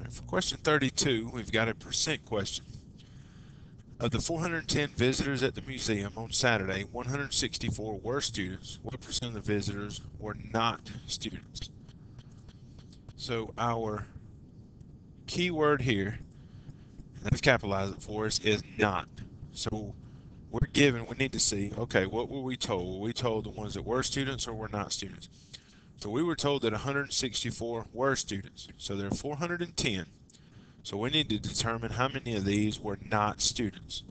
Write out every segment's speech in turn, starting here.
For question 32, we've got a percent question. Of the 410 visitors at the museum on Saturday, 164 were students. What percent of the visitors were not students? So our key word here, let's capitalize it for us, is not. So we need to see, okay, what were we told? Were we told the ones that were students or were not students? So we were told that 164 were students. So there are 410. So we need to determine how many of these were not students.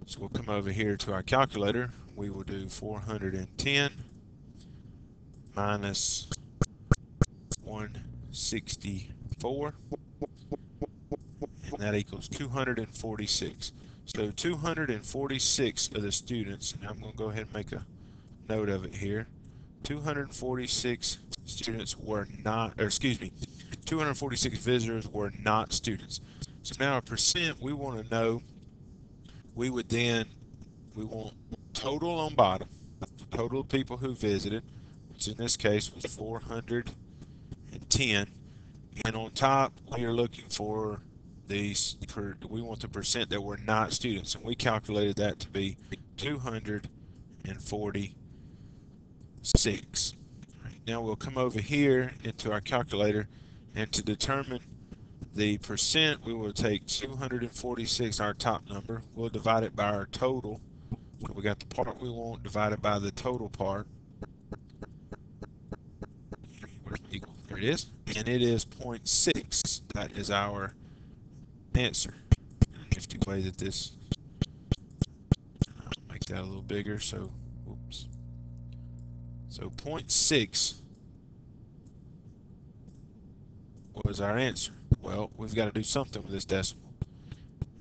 So we'll come over here to our calculator. We will do 410 minus 164, and that equals 246. So 246 of the students, and I'm going to go ahead and make a note of it here. 246 students were not, or excuse me, 246 visitors were not students. So now a percent, we want to know, we want total on bottom, total of people who visited, which in this case was 410. And on top, we are looking for we want the percent that were not students, and we calculated that to be 246. Right, now we'll come over here into our calculator, and to determine the percent, we will take 246, our top number, we'll divide it by our total. So we got the part we want divided by the total part. There it is, and it is 0.6. That is our answer. Nifty way that this, I'll make that a little bigger. So, oops. So 0.6 was our answer. Well, we've got to do something with this decimal.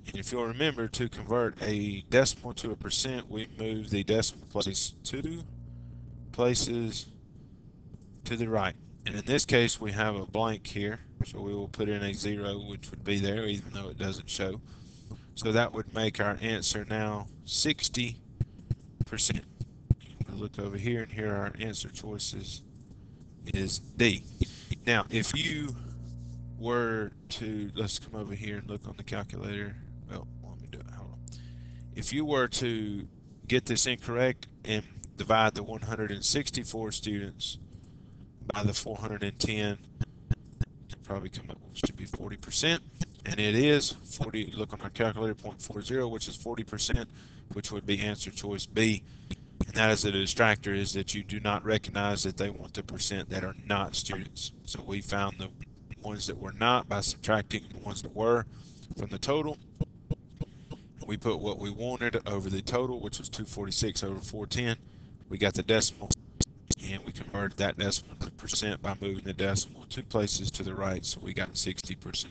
And if you'll remember, to convert a decimal to a percent, we move the decimal place 2 places to the right. And in this case, we have a blank here, so we will put in a 0, which would be there, even though it doesn't show. So that would make our answer now 60%. We'll look over here, and here our answer choices is D. Now, if you were to, let's come over here and look on the calculator. Well, let me do it. Hold on. If you were to get this incorrect and divide the 164 students by the 410, probably come up with should be 40%, and it is 40. Look on our calculator, 0.40, which is 40%, which would be answer choice B. And that is a distractor, is that you do not recognize that they want the percent that are not students. So we found the ones that were not by subtracting the ones that were from the total. We put what we wanted over the total, which was 246 over 410. We got the decimal, and we converted that decimal to percent by moving the decimal 2 places to the right, so we got 60%.